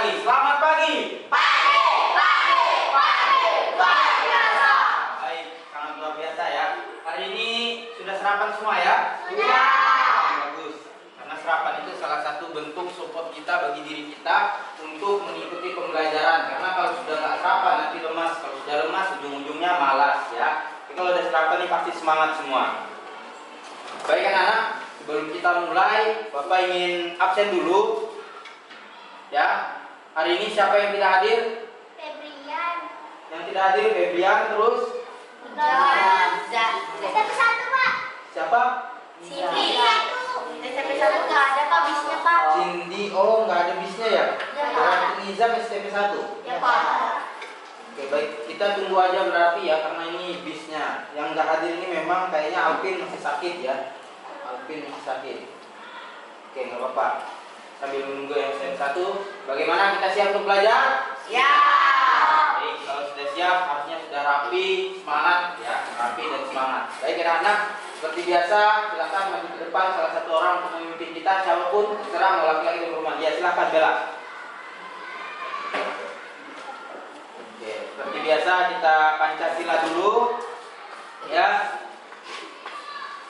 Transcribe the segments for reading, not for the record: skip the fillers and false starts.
pagi. Selamat pagi. Pagi, pagi, pagi, luar biasa. Baik, sangat luar biasa ya. Hari ini sudah sarapan semua ya? Sudah. Bagus. Karena sarapan itu salah satu bentuk support kita bagi diri kita untuk mengikuti pembelajaran. Karena kalau sudah nggak sarapan nanti lemas. Kalau sudah lemas ujung-ujungnya malas ya. Tapi kalau udah sarapan ini pasti semangat semua. Baik anak-anak, sebelum kita mulai, Bapak ingin absen dulu. Ya, hari ini siapa yang tidak hadir? Febrian. Yang tidak hadir Febrian, terus SMP 1, Pak. siapa? Cindy 1. SMP 1 nggak ada, Pak, bisnya, Pak. Cindy, oh nggak ada bisnya ya? Ya, Pak. Berarti Nizam SMP 1. Ya, Pak. Oke baik, kita tunggu aja berarti ya, karena ini bisnya. Yang nggak hadir ini memang kayaknya Alvin masih sakit ya. Alvin masih sakit. Oke nggak apa-apa. Sambil menunggu yang SMP 1, bagaimana kita siap untuk belajar? Siap. Baik, kalau sudah siap harusnya sudah rapi, semangat ya, rapi dan semangat. Baik anak-anak, seperti biasa silakan maju ke depan salah satu orang untuk memimpin kita, siapapun, terserah mau laki-laki dan perempuan. Ya silakan Bella. Oke, seperti biasa kita Pancasila dulu, ya.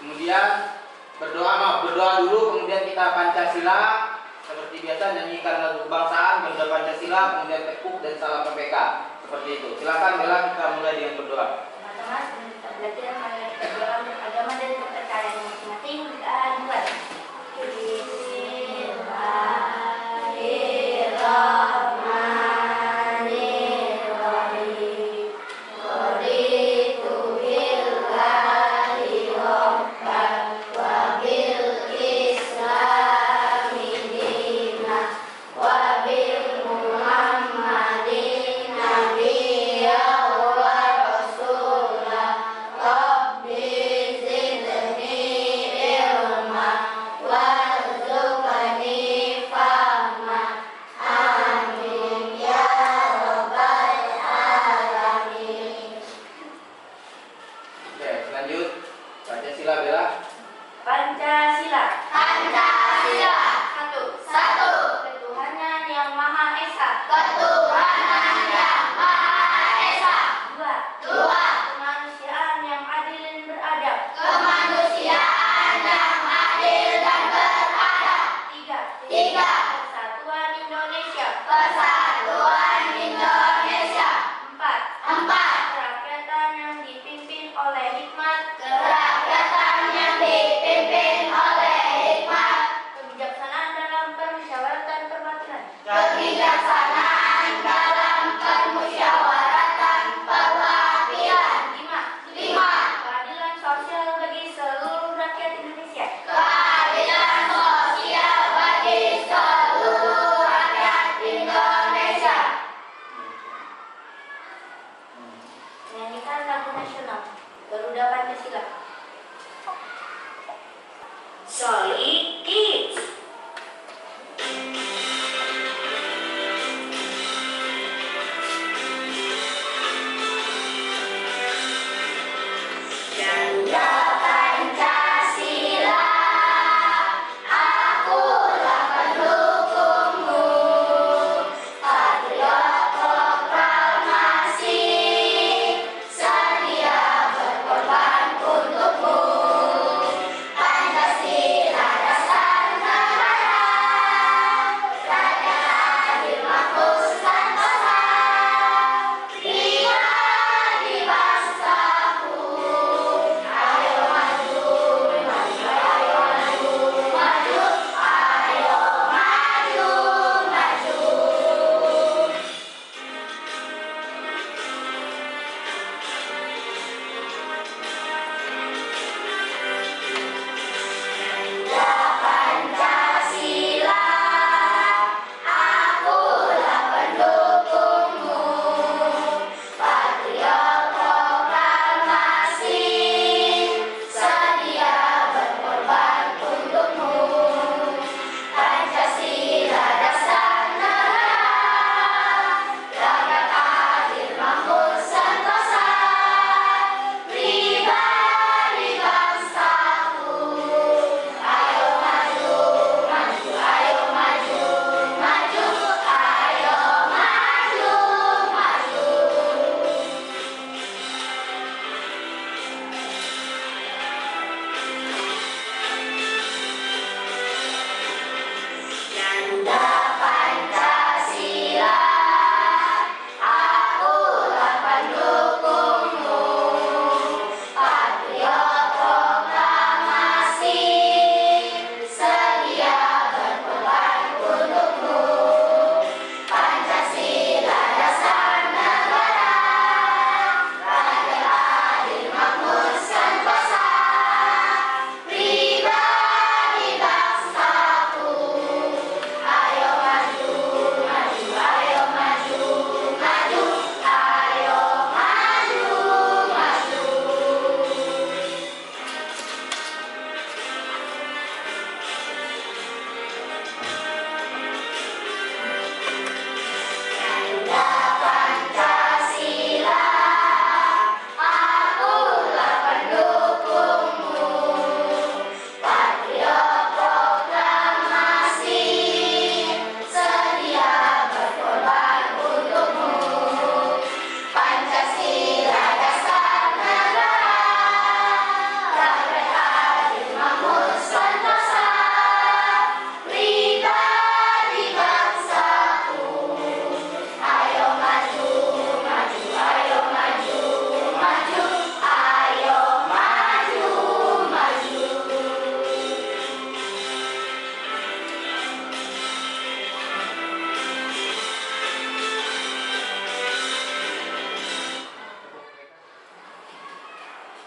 Kemudian berdoa dulu, kemudian kita Pancasila. Seperti biasa nyanyikan lagu kebangsaan, Garuda Pancasila, kemudian tekuk dan salam PPK. Seperti itu. Silakan Bella, kita mulai dengan berdoa. Teman-teman, kita belajar mengenai dalam beragama dan kepercayaan masing-masing. Kita mulai. Pancasila. Pancasila. Satu. Ketuhanan yang Maha Esa. Ketuhanan yang Maha Esa. Dua. Kemanusiaan yang adil dan beradab. Kemanusiaan yang adil dan beradab. Tiga. Persatuan Indonesia. Persatuan Indonesia. Empat. Kerakyatan yang dipimpin oleh hikmat. Kebijaksanaan dalam permusyawaratan perwakilan. Lima. Keadilan sosial bagi seluruh rakyat Indonesia. Menyanyikan lagu nasional Garuda Pancasila. Solid Kids. Garuda Pancasila, akulah pendukungmu, patriot proklamasi, setia berkorban untukmu. Pancasila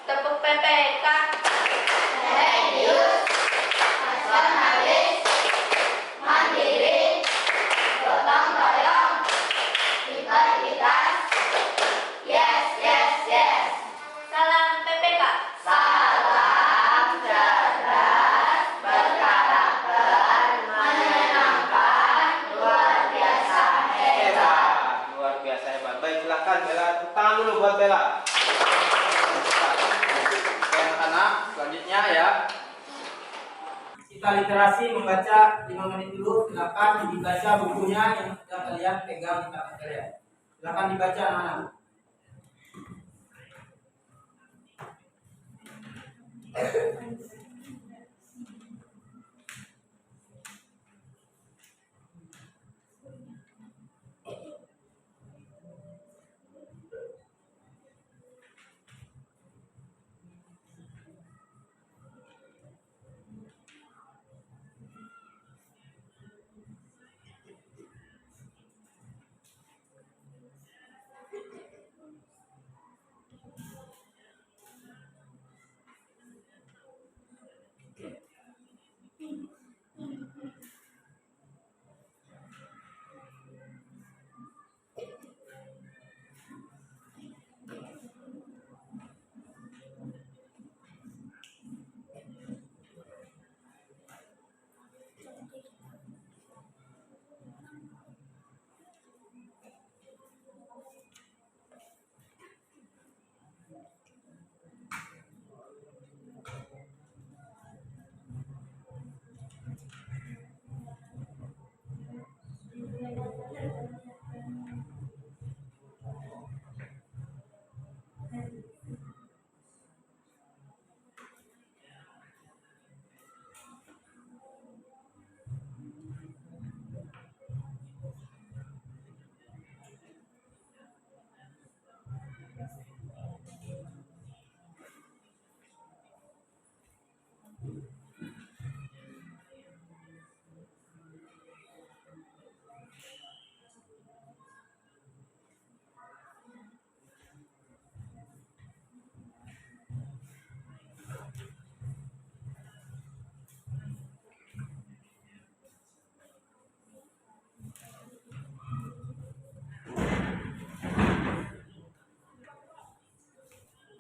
Tepuk PPK. Serius, nasionalis, mandiri, gotong royong, integritas. Yes, yes, yes. Salam PPK. Salam cerdas, berkarakter, menyenangkan, luar biasa hebat. Luar biasa hebat. Baik, silakan Bella. Tepuk tangan dulu buat Bella. Oke, anak-anak, selanjutnya ya. Kita literasi membaca 5 menit dulu. Silakan dibaca bukunya yang sudah kalian pegang di tangan kalian. Silakan dibaca anak-anak.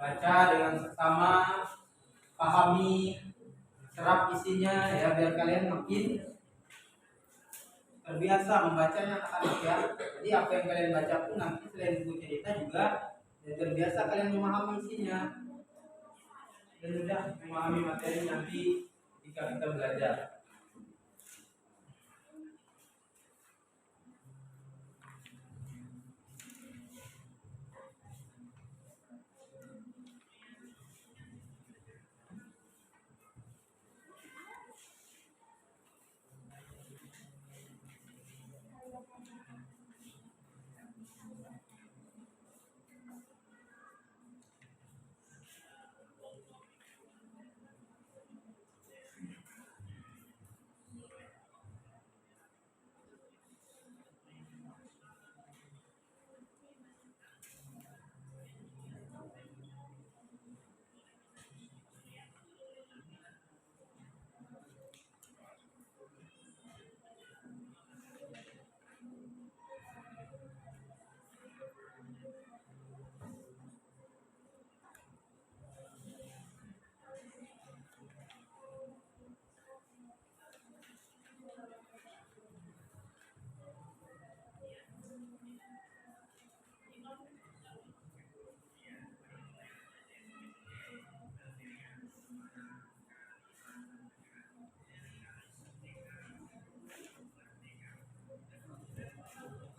Baca dengan seksama, pahami, serap isinya ya, biar kalian makin terbiasa membacanya anak-anak ya. Jadi apa yang kalian baca pun nanti selain buku cerita juga ya, terbiasa kalian memahami isinya dan mudah memahami materi nanti jika kita belajar.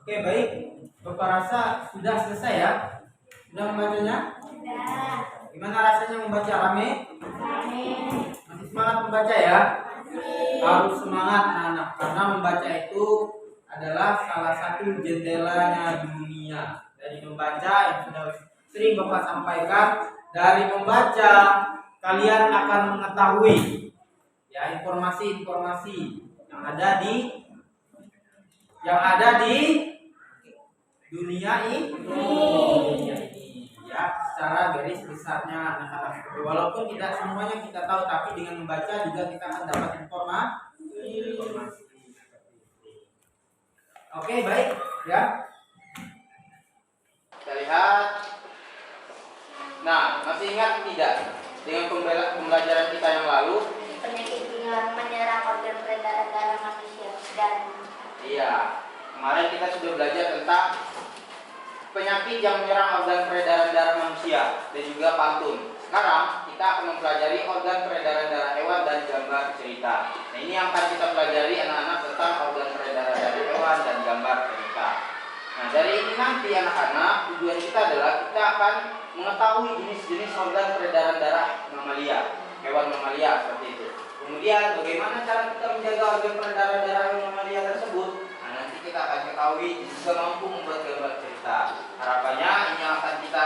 Oke, baik. Bapak rasa sudah selesai ya? Sudah membacanya? Sudah. Gimana rasanya membaca rame? Amin. Masih semangat membaca ya? Harus semangat anak-anak, karena membaca itu adalah salah satu jendelanya dunia. Dari membaca yang sudah sering Bapak sampaikan, dari membaca kalian akan mengetahui ya informasi-informasi yang ada di dunia ini ya, secara garis besarnya anak-anak. Walaupun tidak semuanya kita tahu, tapi dengan membaca juga kita akan dapat informasi. Oke, baik ya. Kita lihat. Nah, masih ingat tidak dengan pembelajaran kita yang lalu? Penyakit yang menyerang organ peredaran darah manusia dan Iya, kemarin kita sudah belajar tentang penyakit yang menyerang organ peredaran darah manusia dan juga pantun. Sekarang kita akan mempelajari organ peredaran darah hewan dan gambar cerita. Nah, ini yang akan kita pelajari anak-anak tentang organ peredaran darah hewan dan gambar cerita. Nah, dari ini nanti anak-anak tujuan kita adalah kita akan mengetahui jenis-jenis organ peredaran darah mamalia, hewan mamalia seperti itu. Kemudian bagaimana cara kita menjaga organ peredaran darah hewan mamalia tersebut? Nah, nanti kita akan ketahui juga mampu membuat gambar cerita. Harapannya ini yang akan kita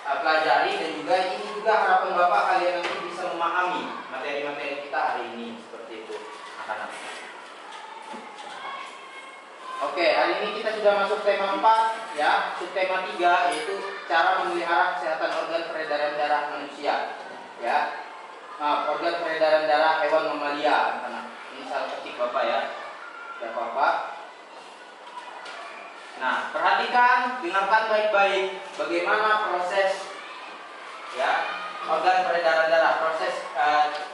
pelajari dan juga ini juga harapan Bapak kalian nanti bisa memahami materi-materi kita hari ini seperti itu, anak-anak. Oke, hari ini kita sudah masuk tema 4 ya, subtema 3 yaitu cara memelihara kesehatan organ peredaran darah manusia. Ya. Nah, organ peredaran darah hewan mamalia, anak-anak. Ini salah ketik Bapak ya. Tidak apa-apa. Nah, perhatikan, dengarkan baik-baik bagaimana proses ya organ peredaran darah, proses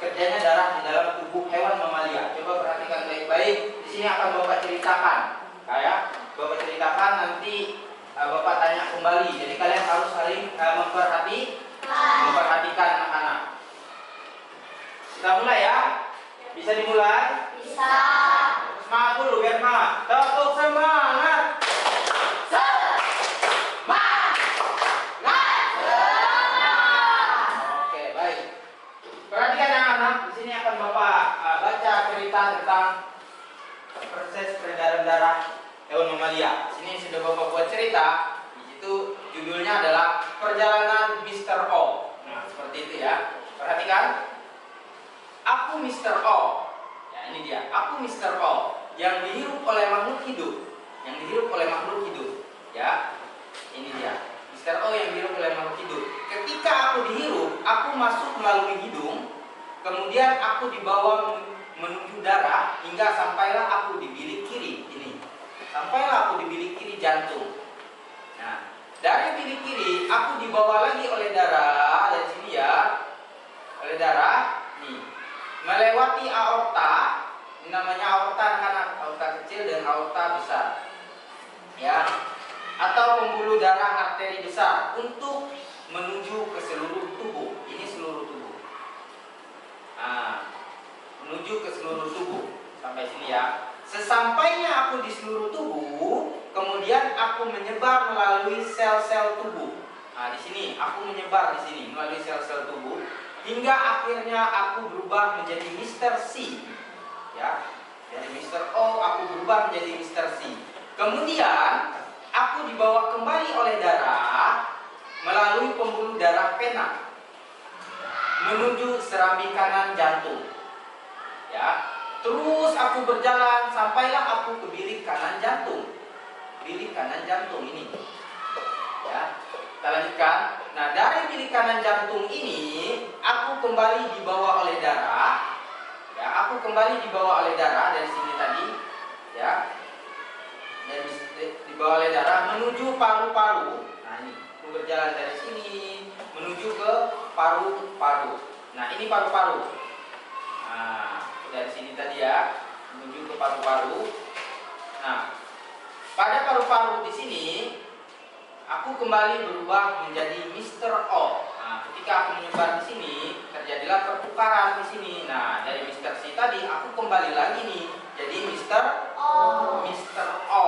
kerjanya darah di dalam tubuh hewan mamalia. Coba perhatikan baik-baik. Di sini akan Bapak ceritakan. Kayak Bapak ceritakan nanti Bapak tanya kembali. Jadi kalian harus saling memperhatikan anak-anak. Kita mulai ya. Bisa dimulai? bisa. Semangat dulu biar semangat. Tepuk semangat. Oke, baik. Perhatikan anak-anak. Di sini akan Bapak baca cerita tentang proses peredaran darah hewan mamalia. Di sini sudah Bapak buat cerita. Di situ judulnya adalah Perjalanan Mr. O. Nah, seperti itu ya. Perhatikan. Aku Mr. O. Ya, ini dia. Aku Mr. O yang dihirup oleh makhluk hidup. Yang dihirup oleh makhluk hidup. Ya. Ini dia. Mr. O yang dihirup oleh makhluk hidup. Ketika aku dihirup, aku masuk melalui hidung. Kemudian aku dibawa menuju darah hingga sampailah aku di bilik kiri. Ini. Sampailah aku di bilik kiri jantung. Nah, dari bilik kiri aku dibawa lagi oleh darah dari sini ya. Oleh darah nih. Melewati aorta, ini namanya aorta anak-anak, aorta kecil dan aorta besar, ya, atau pembuluh darah arteri besar untuk menuju ke seluruh tubuh. Ini seluruh tubuh. Nah, menuju ke seluruh tubuh sampai sini ya. Sesampainya aku di seluruh tubuh, kemudian aku menyebar melalui sel-sel tubuh. Nah, di sini aku menyebar di sini melalui sel-sel tubuh. Hingga akhirnya aku berubah menjadi Mr. C. Ya, dari Mr. O aku berubah menjadi Mr. C. Kemudian aku dibawa kembali oleh darah melalui pembuluh darah vena menuju serambi kanan jantung. Ya, terus aku berjalan sampailah aku ke bilik kanan jantung. Bilik kanan jantung ini. Ya, kita lanjutkan. Nah, dari bilik kanan jantung ini, aku kembali dibawa oleh darah. Ya, aku kembali dibawa oleh darah dari sini tadi. Ya, dari dibawa oleh darah menuju paru-paru. Nah, ini aku berjalan dari sini menuju ke paru-paru. Nah, ini paru-paru. Nah, dari sini tadi ya, menuju ke paru-paru. Nah, pada paru-paru di sini aku kembali berubah menjadi Mr. O. Nah, ketika aku menyebar di sini, terjadilah pertukaran di sini. Nah, dari Mr. C tadi aku kembali lagi nih jadi Mr. O.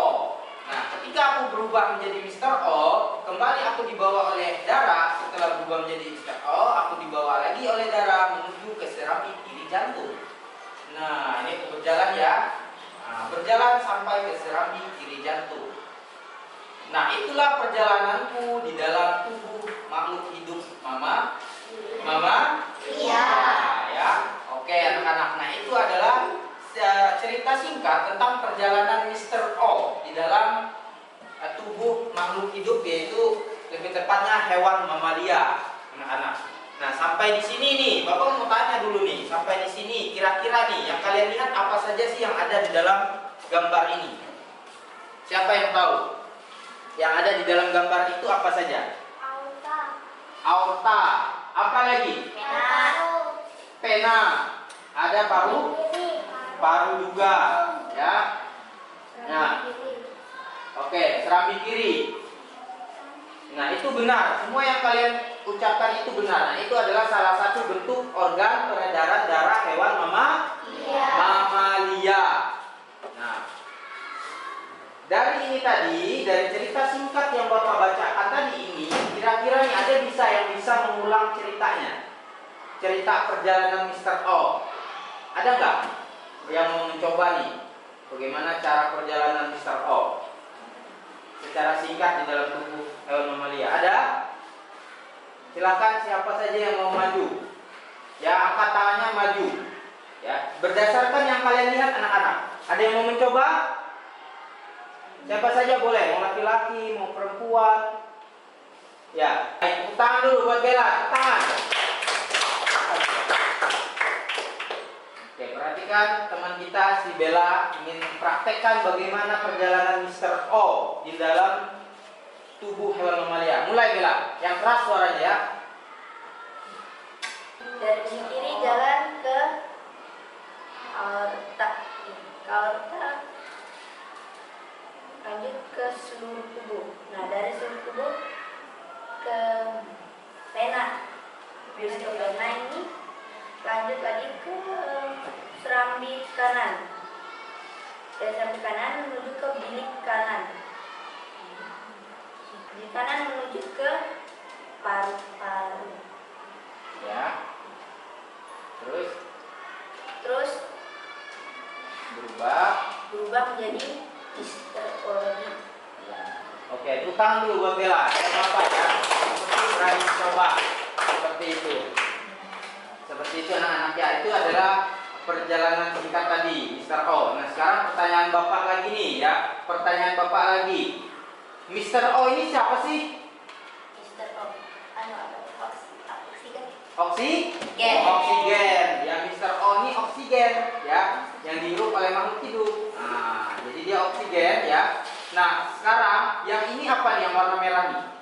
Nah, ketika aku berubah menjadi Mr. O, kembali aku dibawa oleh darah. Setelah berubah menjadi Mr. O, aku dibawa lagi oleh darah menuju ke serambi kiri jantung. Nah, ini aku berjalan ya. Nah, berjalan sampai ke serambi kiri jantung. Nah, itulah perjalananku di dalam tubuh makhluk hidup Mama. Iya. Nah, ya. Oke, anak-anak. Nah, itu adalah cerita singkat tentang perjalanan Mr. O di dalam tubuh makhluk hidup, yaitu lebih tepatnya hewan mamalia. Sampai di sini nih, Bapak mau tanya dulu nih, sampai di sini kira-kira nih yang kalian lihat apa saja sih yang ada di dalam gambar ini? Siapa yang tahu? Yang ada di dalam gambar itu apa saja? Auta. Aorta. Apa lagi? Pena. Ada paru? Paru juga, ya. Nah, oke, serambi kiri. Nah, itu benar. Semua yang kalian ucapkan itu benar. Nah, itu adalah salah satu bentuk organ peredaran darah hewan mamalia. Nah, dari ini tadi, dari cerita singkat yang Bapak bacakan tadi ini, kira-kira nih ada yang bisa mengulang ceritanya? Cerita perjalanan Mr. O. Ada nggak yang mau mencoba nih? Bagaimana cara perjalanan Mr. O? Secara singkat di dalam tubuh hewan mamalia. Ada? Silakan siapa saja yang mau maju. Ya, angkat tangannya maju. Ya, berdasarkan yang kalian lihat anak-anak. Ada yang mau mencoba? Siapa saja boleh, mau laki-laki, mau perempuan. Ya, baik, tepuk tangan dulu buat Bella, tepuk tangan. Oke, perhatikan teman kita si Bella ingin praktekkan bagaimana perjalanan Mr. O di dalam tubuh hewan mamalia. Mulai Bella, yang keras suaranya ya. Dari kiri jalan ke aorta. Aorta lanjut ke seluruh tubuh. Nah, dari seluruh tubuh ke pena. Habis ke pena ini lanjut lagi ke serambi kanan. Dari serambi kanan menuju ke bilik kanan. Bilik kanan menuju ke paru-paru. Ya. Terus berubah menjadi histologi. Ya. Oke, tutang dulu buat Bella. Apa ya? Seperti berani coba seperti itu. Seperti itu anak-anak ya. Itu adalah perjalanan singkat tadi, Mr. O. Nah, sekarang pertanyaan Bapak lagi nih ya. Pertanyaan Bapak lagi. Mr. O ini siapa sih? Mr. O. Oksigen. Oksigen. Ya, Mr. O ini oksigen ya, yang dihirup oleh makhluk hidup. Nah, jadi dia oksigen ya. Nah, sekarang yang ini apa nih yang warna merah nih?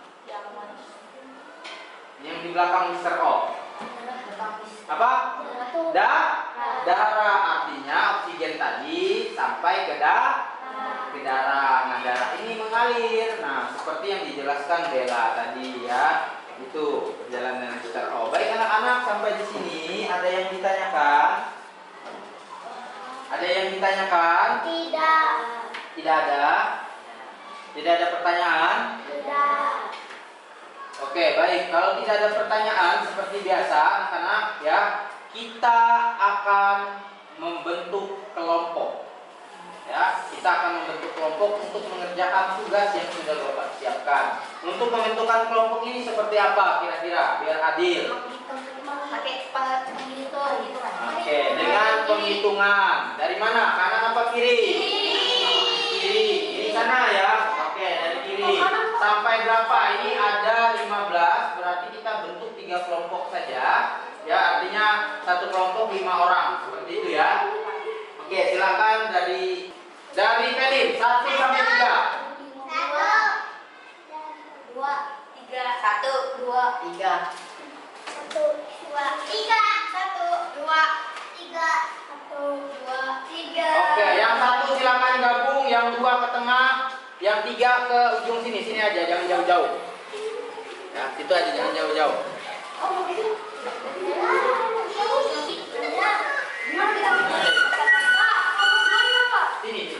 Yang di belakang Mr. O. Apa? Darah, artinya oksigen tadi sampai ke darah. Nah, darah ini mengalir. Nah, seperti yang dijelaskan Bella tadi ya. Itu perjalanan Mr. O. Baik anak-anak, sampai di sini ada yang ditanyakan? Ada yang ditanyakan? Tidak. Tidak ada. Tidak ada pertanyaan? Tidak. Oke, baik. Kalau tidak ada pertanyaan seperti biasa, anak-anak ya, kita akan membentuk kelompok. Ya, kita akan membentuk kelompok untuk mengerjakan tugas yang sudah Bapak siapkan. Untuk pembentukan kelompok ini seperti apa kira-kira biar adil? Pakai penghitung. Oke, dengan penghitungan. Dari mana? Kanan apa kiri? Kiri sana ya. Oke, dari kiri. Sampai berapa? Ini ada 15, berarti kita bentuk 3 kelompok saja. Ya, artinya satu kelompok 5 orang. Seperti itu ya. Oke, silakan dari Pelin 1 sampai 3. 1, 2, 3. 1, 2, 3. 1, 2, 3. 1, 2, 3. 1, 2, 3. Oke, yang 1 silakan gabung, yang 2 ke tengah, yang 3 ke ujung sini. Sini aja, jangan jauh-jauh. Ya, situ aja, jangan jauh-jauh. Sini.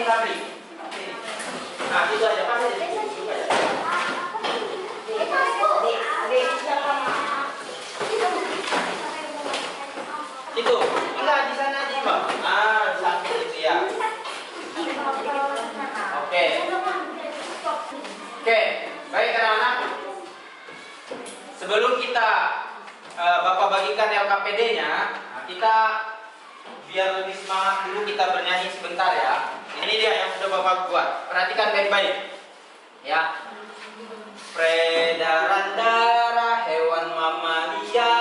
Sabri. Nah, itu aja Pak. Itu enggak di sana aja Pak. Ah, di samping itu ya. Oke. Oke, baik anak-anak. Sebelum kita Bapak bagikan LKPD-nya, kita biar lebih semangat dulu kita bernyanyi sebentar ya. Ini dia yang sudah Bapak buat. Perhatikan baik-baik. Ya. Peredaran darah hewan mamalia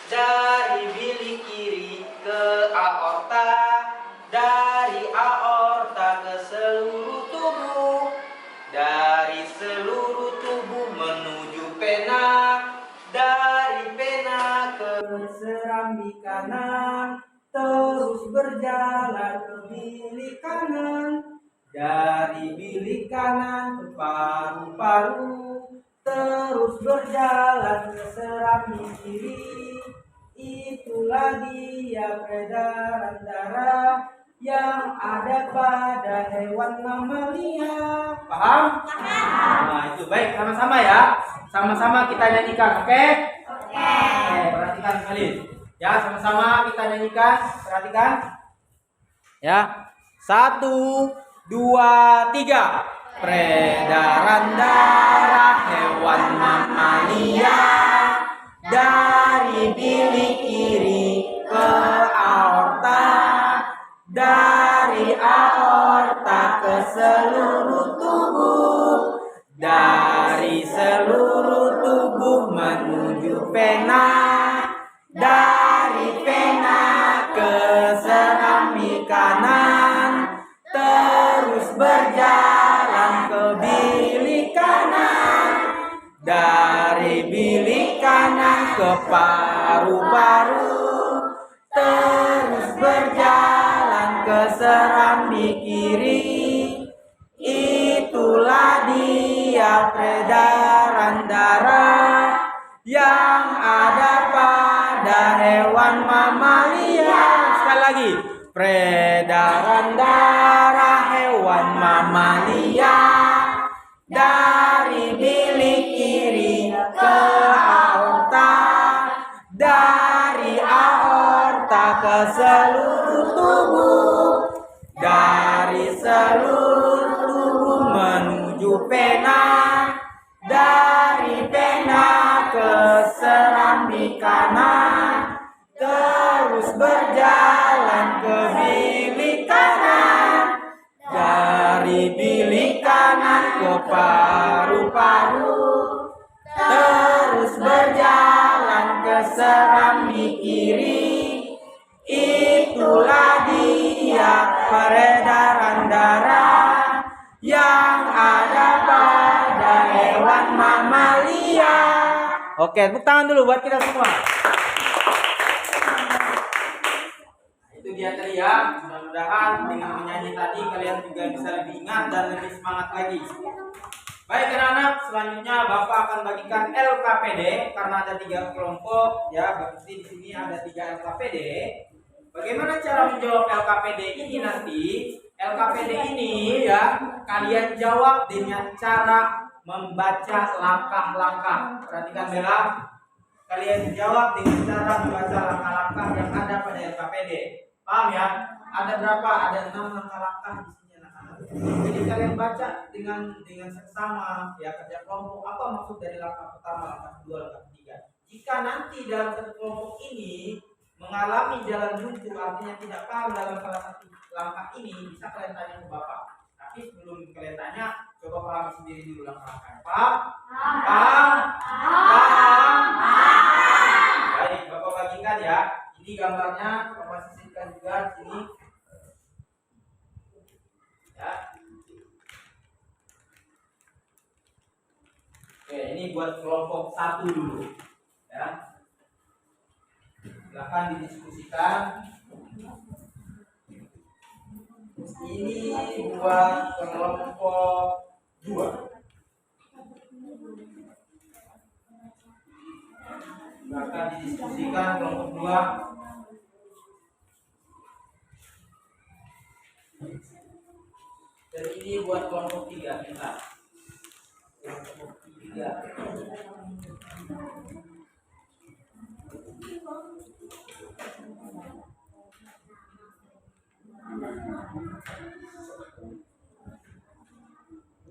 dari bilik kiri ke aorta, dari aorta ke seluruh tubuh, dari seluruh tubuh menuju pena, dari pena ke serambi kanan, terus berjalan ke bilik kanan, dari bilik kanan ke paru-paru, terus berjalan ke serambi kiri. Itulah dia peredaran darah yang ada pada hewan mamalia. Paham? Nah, itu baik, sama-sama ya. Sama-sama kita nyanyikan, oke? Oke. Perhatikan sekali. Ya, sama-sama kita nyanyikan. Perhatikan. Ya. 1, 2, 3. Peredaran darah hewan mamalia dari bilik kiri ke aorta, dari aorta ke seluruh tubuh, dari seluruh tubuh menuju pena, dari pena ke serambi kanan, terus berjalan ke bilik kanan, dari bilik kanan ke paru-paru, terus berjalan ke serambi kiri. Itulah dia peredaran darah yang ada pada hewan mamalia. Sekali lagi, peredaran darah hewan mamalia dari bilik kiri ke aorta, dari aorta ke seluruh tubuh, dari seluruh tubuh menuju pena, dari pena ke serambi kanan, terus berjalan ke bilik kanan, dari bilik kanan ke paru-paru, terus berjalan ke serambi kiri. Itulah dia peredaran darah yang ada pada hewan mamalia. Oke, tepuk tangan dulu buat kita semua. Itu dia tadi ya. Mudah-mudahan dengan menyanyi tadi kalian juga bisa lebih ingat dan lebih semangat lagi. Baik anak-anak, selanjutnya Bapak akan bagikan LKPD karena ada 3 kelompok ya. Berarti di sini ada 3 LKPD. Bagaimana cara menjawab LKPD ini nanti? LKPD ini ya kalian jawab dengan cara membaca langkah-langkah. Perhatikan Bella. Kalian jawab dengan cara membaca langkah-langkah yang ada pada LKPD. Paham ya? Ada berapa? Ada 6 langkah-langkah di sini anak-anak. Jadi kalian baca dengan seksama ya kerja kelompok. Apa maksud dari langkah pertama, langkah kedua, langkah ketiga? Jika nanti dalam satu kelompok ini mengalami jalan buntu, artinya tidak paham dalam salah satu langkah ini, bisa kalian tanya ke Bapak. Tapi sebelum kalian tanya, coba pahami sendiri dulu langkah-langkahnya. Paham? Paham? Paham? Baik, Bapak bagikan ya. Ini gambarnya, Bapak sisihkan juga di sini. Ya. Oke, ini buat kelompok 1 dulu. Ya. Silakan didiskusikan. Ini buat kelompok 2. Silakan didiskusikan kelompok 2. Dan ini buat kelompok 3 kita. Kelompok 3.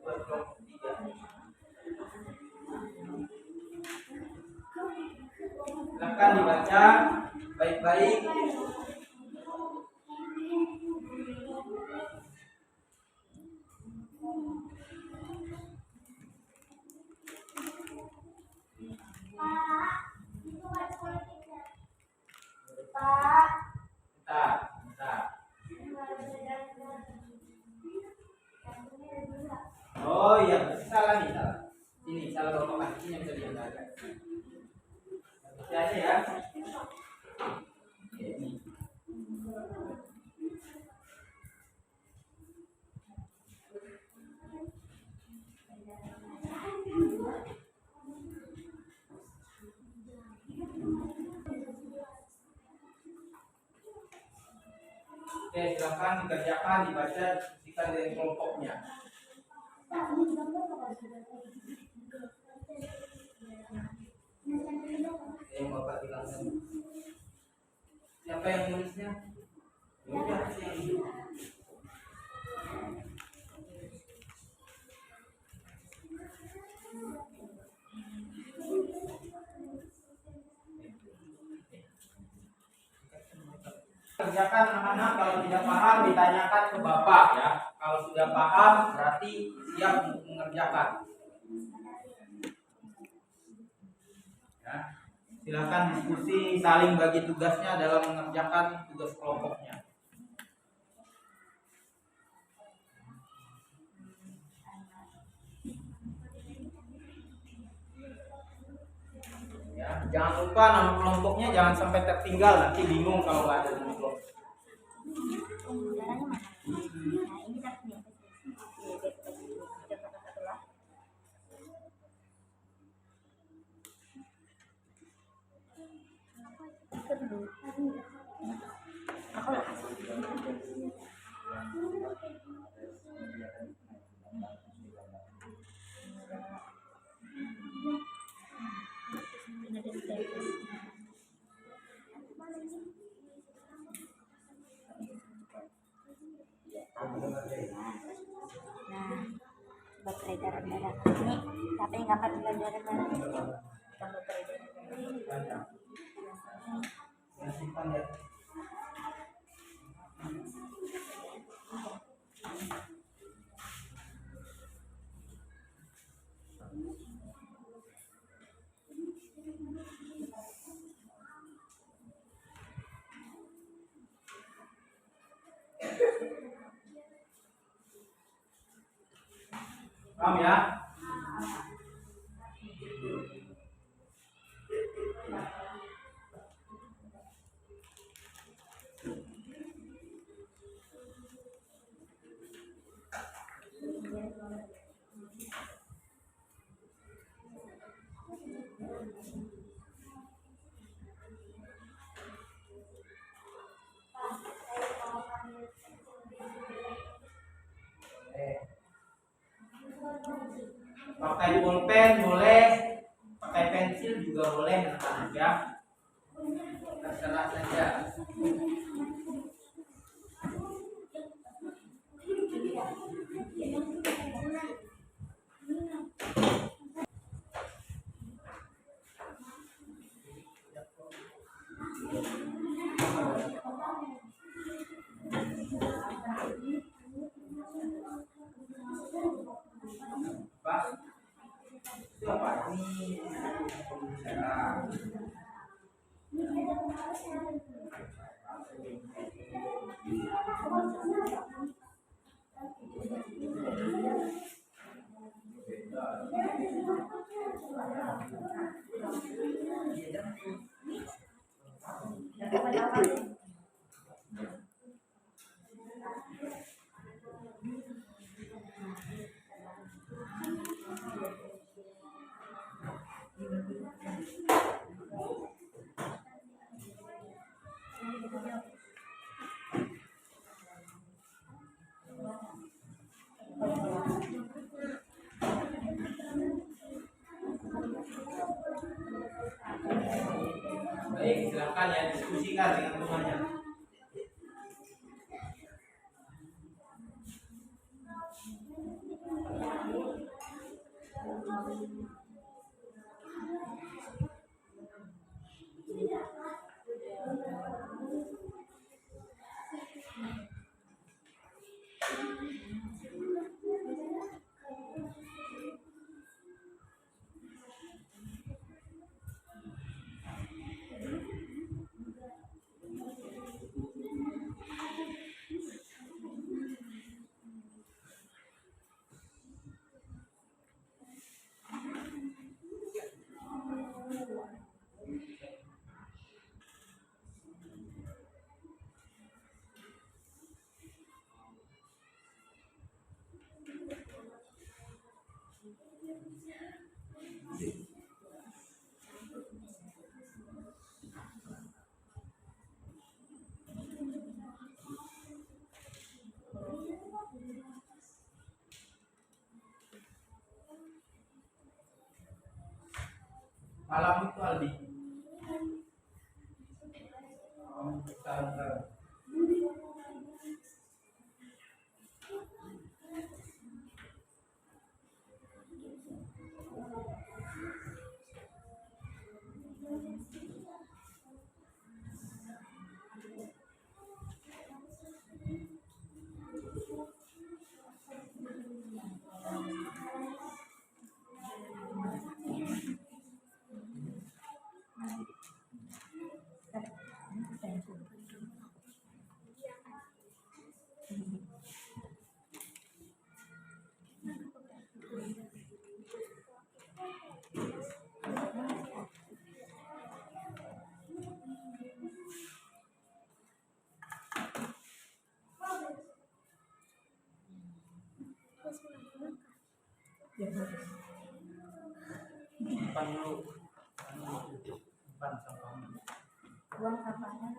Buat kelompok 3. Silakan dibaca baik-baik. Bentar. Oh iya, salah nih, salah. Ini salah rombongan. Ini yang bisa diandalkan. Baca aja ya. Oke, ini. Oke, silakan dikerjakan, dibaca, diskusikan dengan kelompoknya. Yang Bapak bilang tadi. Siapa yang nulisnya? Ya udah, yang ini. Kerjakan anak-anak, kalau tidak paham ditanyakan ke Bapak ya. Kalau sudah paham berarti siap untuk mengerjakan. Ya. Silakan diskusi, saling bagi tugasnya dalam mengerjakan tugas kelompoknya. Ya, jangan lupa nama kelompoknya jangan sampai tertinggal, nanti bingung kalau nggak ada nama kelompok. Buat peredaran darah ini siapa yang dapat peredaran darah tambah peredaran darah. Paham ya? Pakai pulpen boleh, pakai pensil juga boleh anak-anak ya. Terserah saja. Pak, itu apa? Ini pembicaraan. tinggal dengan rumahnya. Malam itu Aldi. Bentar. Depan dulu. Depan sampahnya. Buang sampahnya.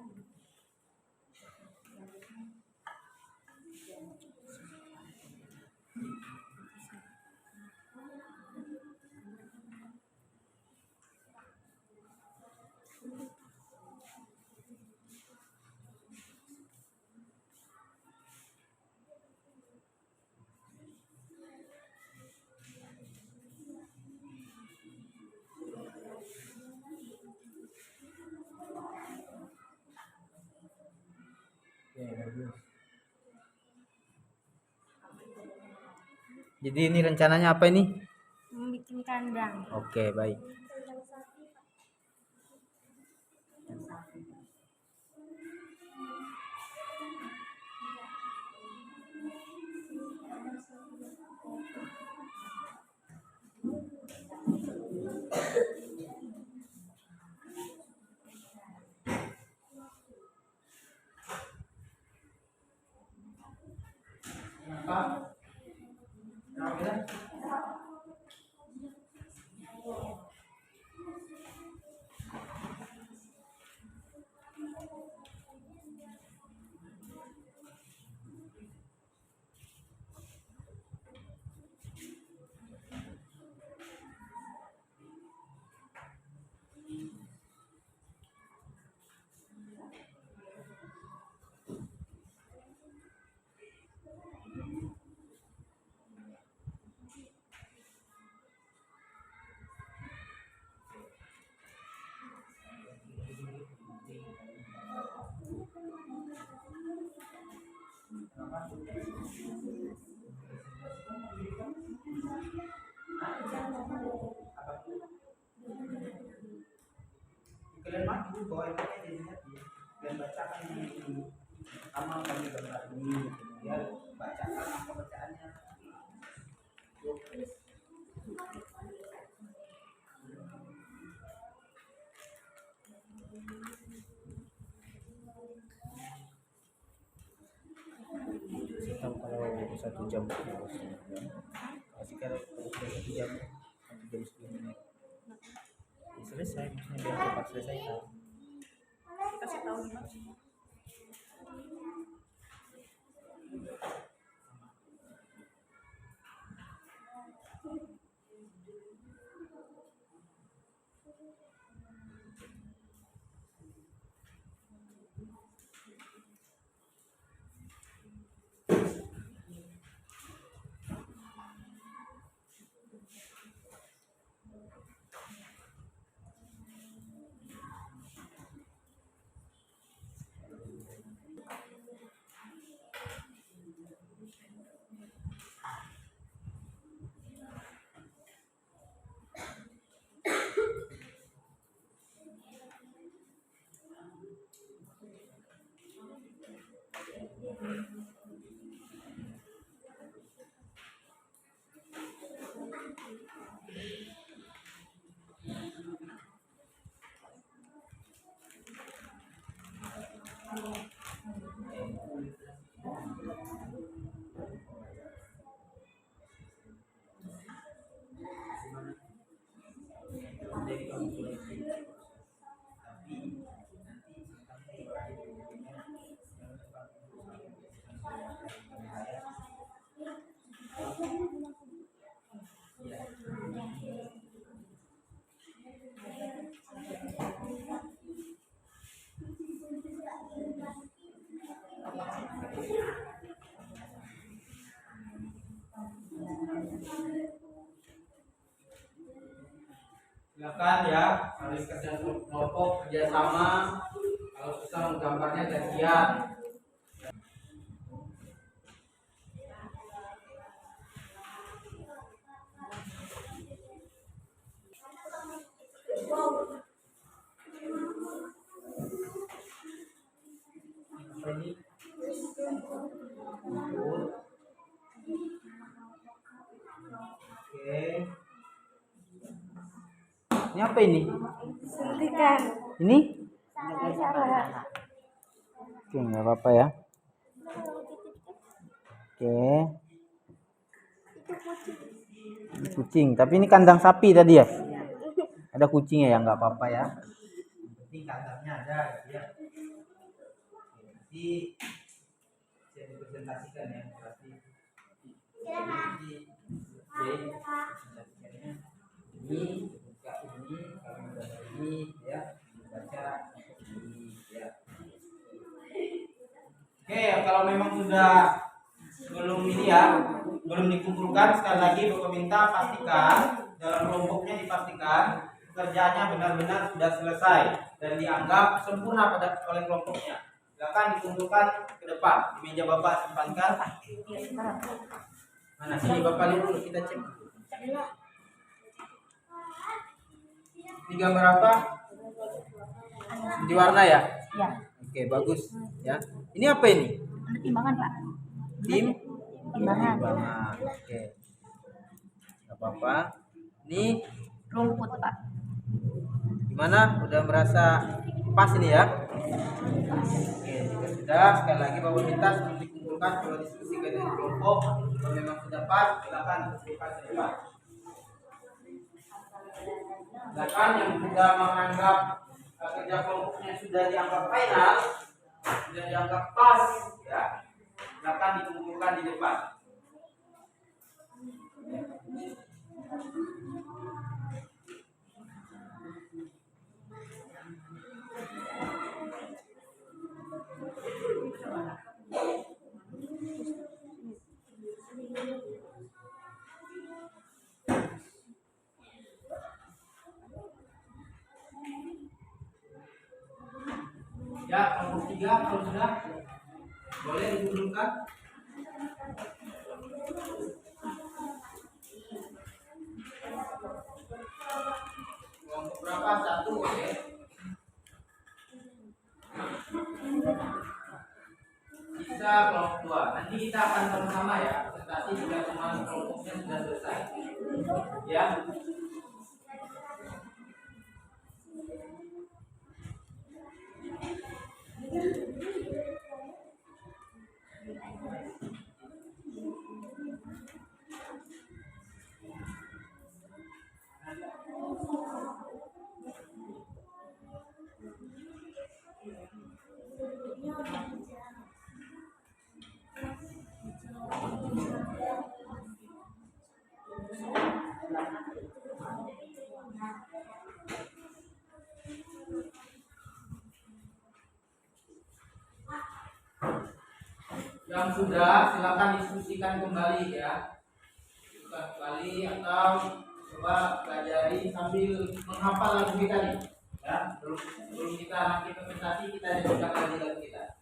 Ya, bagus. Jadi ini rencananya apa ini? Membikin kandang. Oke, baik. Kenapa? Kenapa? Kalian maju bawa ini dan bacakan ini sama kami gambar ini biar bacakan apa bacaannya. Kalau 1 jam kasih kalau 1 jam 1 jam 10 menit selesai, maksudnya biar cepat selesai kan. Kasih tahu gimana? Silakan ya, harus kerja kelompok, kerjasama. Kalau susah menggambarnya gantian. Apa ini? Oke. Ini apa ini? Suntikan. Ini? Salah. Oke, nggak apa-apa ya. Oke. Ini kucing, tapi ini kandang sapi tadi ya? Ada kucingnya ya, nggak apa-apa ya. Ini kandangnya ada gitu ya. Nanti saya presentasikan ya, berarti ini buka ini, kalau udah ini ya baca ini ya. Oke, kalau memang sudah belum ini ya, belum dikumpulkan, sekali lagi Bapak minta pastikan dalam kelompoknya, dipastikan pekerjaannya benar-benar sudah selesai dan dianggap sempurna pada oleh kelompoknya. Silakan dikumpulkan ke depan di meja Bapak, simpankan. Mana sini Bapak lihat dulu, kita cek. Ini gambar apa? Di warna ya? Ya. Oke, bagus ya. Ini apa ini? Ada timbangan, Pak. Timbangan. Oke. Gak apa-apa. Ini Rumput, Pak. gimana? Udah merasa pas ini ya? Oke, jika sudah, sekali lagi Bapak minta sebelum dikumpulkan, kalau diskusikan dengan kelompok, kalau memang sudah pas, silakan diskusikan ke depan. Silakan yang sudah menganggap kerja kelompoknya sudah dianggap final, sudah dianggap pas, ya, silakan dikumpulkan di depan. Ya, kelompok 3 kalau sudah boleh dikumpulkan. Kelompok berapa? 1, oke. Bisa kelompok 2. Nanti kita akan sama-sama ya, presentasi jika semua kelompoknya sudah selesai. Ya. Yang sudah silakan diskusikan kembali ya, diskusikan kembali atau coba pelajari sambil menghafal lagu kita nih ya, belum kita nanti presentasi kita dengarkan lagi lagu kita.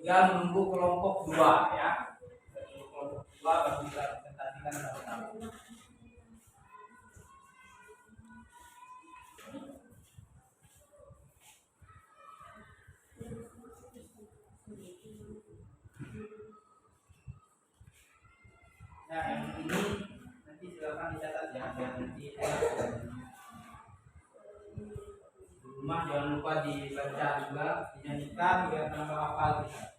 Tinggal menunggu kelompok 2 ya, menunggu kelompok 2 baru kita presentasikan sama-sama. Nah, yang ini nanti silakan dicatat ya, biar nanti di rumah jangan lupa dibaca juga, dinyanyikan biar tambah hafal kita.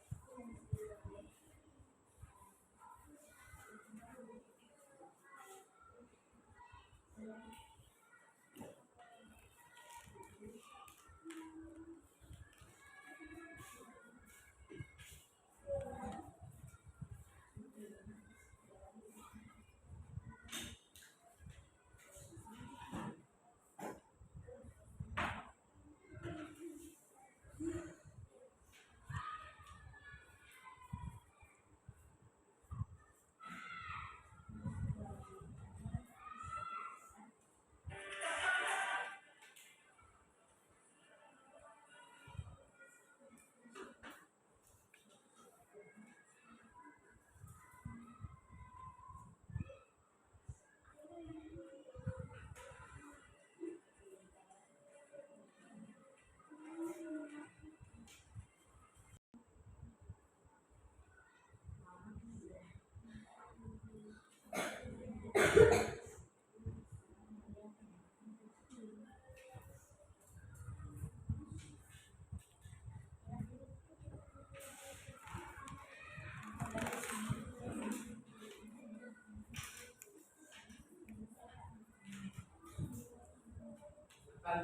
Kan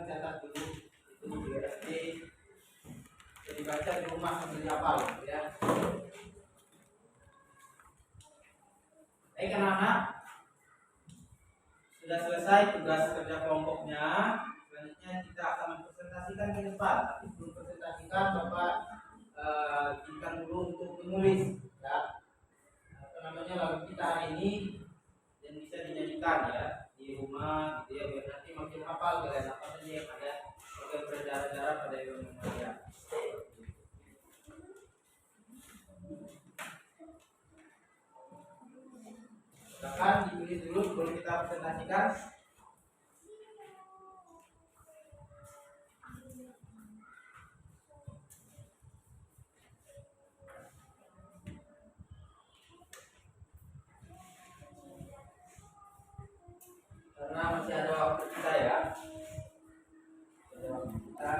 dicatat dulu itu di BSD, jadi baca di rumah sambil dihafal ya. Baik anak-anak, sudah selesai tugas kerja kelompoknya. Selanjutnya kita akan mempresentasikan ke depan. Tapi sebelum presentasikan, Bapak izinkan dulu untuk menulis ya. Apa namanya lagu kita hari ini dan bisa dinyanyikan ya di rumah gitu ya, biar nanti makin hafal kalian apa saja yang ada program berdarah-darah pada ilmu media. Silakan ditulis dulu sebelum kita presentasikan. Karena masih ada waktu kita ya. Ada waktu kita.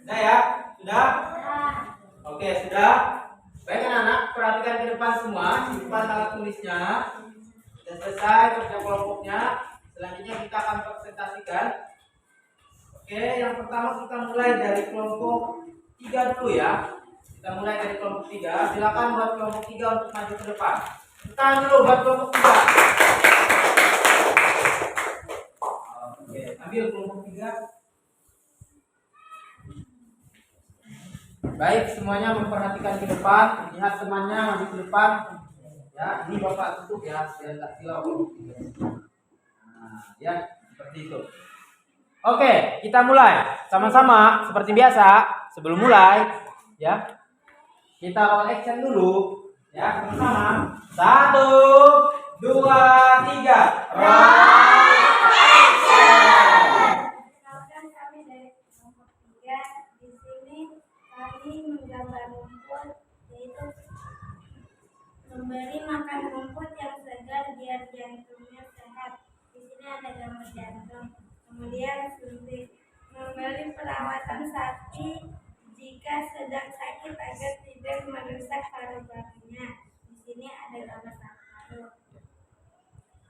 Sudah ya? Sudah? Oke, sudah. Baik anak-anak, perhatikan ke depan semua, simpan alat tulisnya. Sudah selesai kerja kelompoknya. Selanjutnya kita akan presentasikan. Oke, yang pertama kita mulai dari kelompok 3 dulu ya. Kita mulai dari kelompok 3. Silakan buat kelompok 3 untuk maju ke depan. Tangan dulu buat kelompok 3. Oke, ambil kelompok 3. Baik, semuanya memperhatikan ke depan, lihat temannya maju ke depan. Ya, ini Bapak tutup ya, biar tak silau. Nah, ya, seperti itu. Oke, kita mulai. Sama-sama seperti biasa. Sebelum mulai, ya. Kita roll action dulu, ya, sama-sama. 1, 2, 3. Roll action. Perkenalkan kami dari kelompok 3. Di sini kami menggambar rumput, yaitu memberi makan rumput yang segar biar jantungnya sehat. Di sini ada gambar jantung. Kemudian suntik, memberi perawatan sapi jika sedang sakit agar tidak merusak paru-parunya. Di sini ada gambar paru.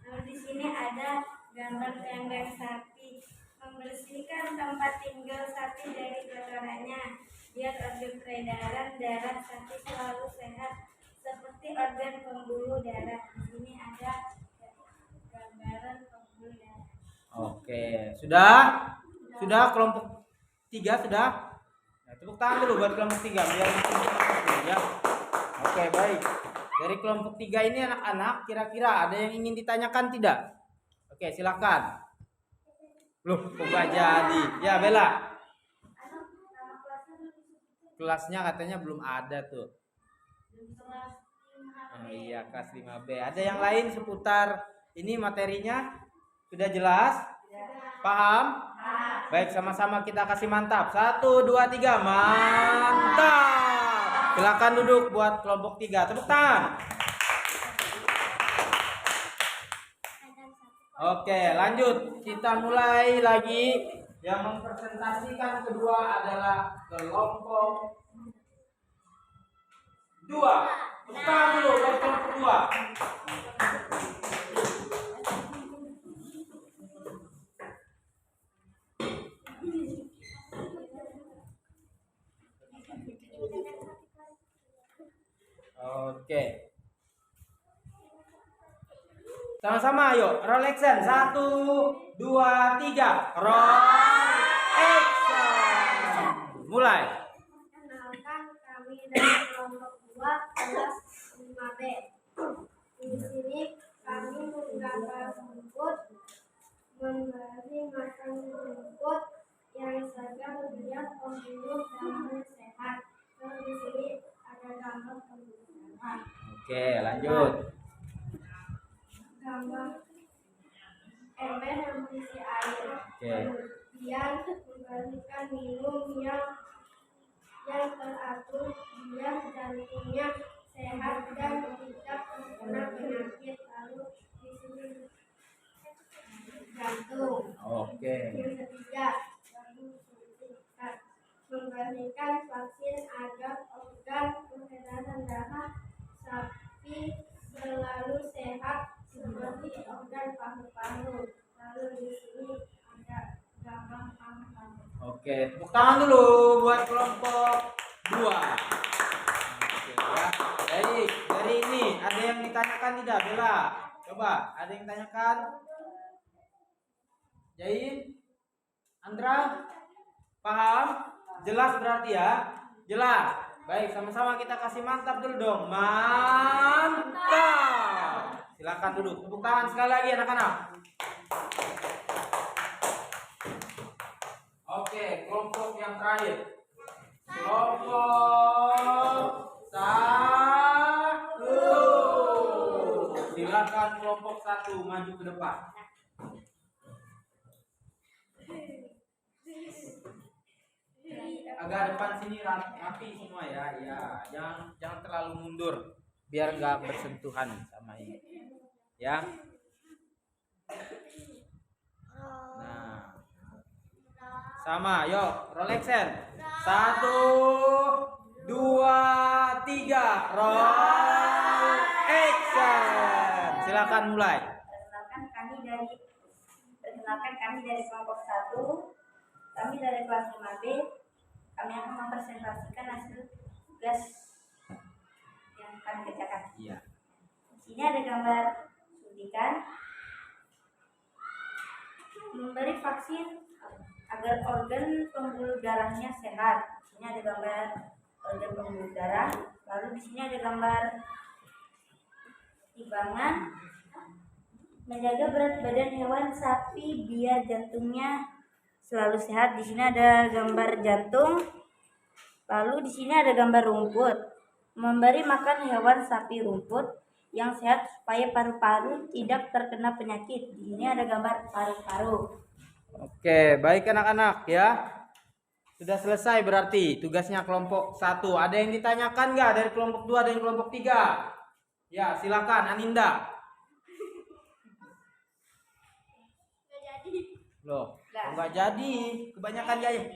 Lalu di sini ada gambar kandang sapi, membersihkan tempat tinggal sapi dari kotorannya biar organ peredaran darah sapi selalu sehat seperti organ pembuluh darah. Di sini ada gambaran pembuluh darah. Oke, sudah? Sudah kelompok 3 sudah? Nah, tepuk tangan dulu buat kelompok 3 biar ya. Oke, baik. Dari kelompok 3 ini anak-anak kira-kira ada yang ingin ditanyakan tidak? Oke, silakan. Loh, kok gak jadi? Ya, Bella. Kelasnya katanya belum ada tuh. Oh, iya, kelas 5B. Ada yang lain seputar ini materinya? Sudah jelas? Paham? Baik, sama-sama kita kasih mantap. 1, 2, 3. Mantap. Silakan duduk buat kelompok 3. Tepuk tangan. Oke, lanjut. Kita mulai lagi. Yang mempresentasikan kedua adalah kelompok 2. Tepuk tangan dulu buat kelompok 2. Oke. Sama-sama ayo, roll action. 1, 2, 3. Roll action. lihat pembuluh darah sehat. Terus di sini ada gambar pembuluh darah. Oke, lanjut. Gambar ember yang berisi air. Oke. Kemudian memberikan minum yang teratur biar jantungnya sehat dan tidak terkena penyakit. Lalu di sini jantung. Oke. Yang ketiga, memberikan vaksin agar organ peredaran darah sapi selalu sehat seperti organ paru-paru. Lalu di sini ada gambar paru-paru. Oke, tepuk tangan dulu buat kelompok 2. Oke, ya. Dari ini ada yang ditanyakan tidak, Bella? Coba, ada yang tanyakan? Jain? Andra? Paham? Jelas berarti ya? Jelas. Baik, sama-sama kita kasih mantap dulu dong. Mantap. Silakan duduk. Tepuk tangan sekali lagi anak-anak. Oke, kelompok yang terakhir. Kelompok 1. Silakan kelompok 1 maju ke depan. Agak depan sini rapi semua ya. Ya, jangan terlalu mundur biar nggak bersentuhan sama ini. Ya. Nah. Sama, yuk, roll action. 1, 2, 3, roll action. Silakan mulai. Perkenalkan kami dari kelompok 1. Kami dari kelas 5B. Kami akan mempresentasikan hasil tugas yang kami kerjakan. Iya. Di sini ada gambar suntikan. Memberi vaksin agar organ pembuluh darahnya sehat. Di sini ada gambar organ pembuluh darah. Lalu di sini ada gambar timbangan. Menjaga berat badan hewan sapi biar jantungnya selalu sehat. Di sini ada gambar jantung. Lalu di sini ada gambar rumput. Memberi makan hewan sapi rumput yang sehat supaya paru-paru tidak terkena penyakit. Di sini ada gambar paru-paru. Oke, baik anak-anak ya. Sudah selesai berarti tugasnya kelompok 1. Ada yang ditanyakan nggak dari kelompok 2 dan kelompok 3? Ya, silakan Aninda. Loh, nggak jadi. Kebanyakan jahit.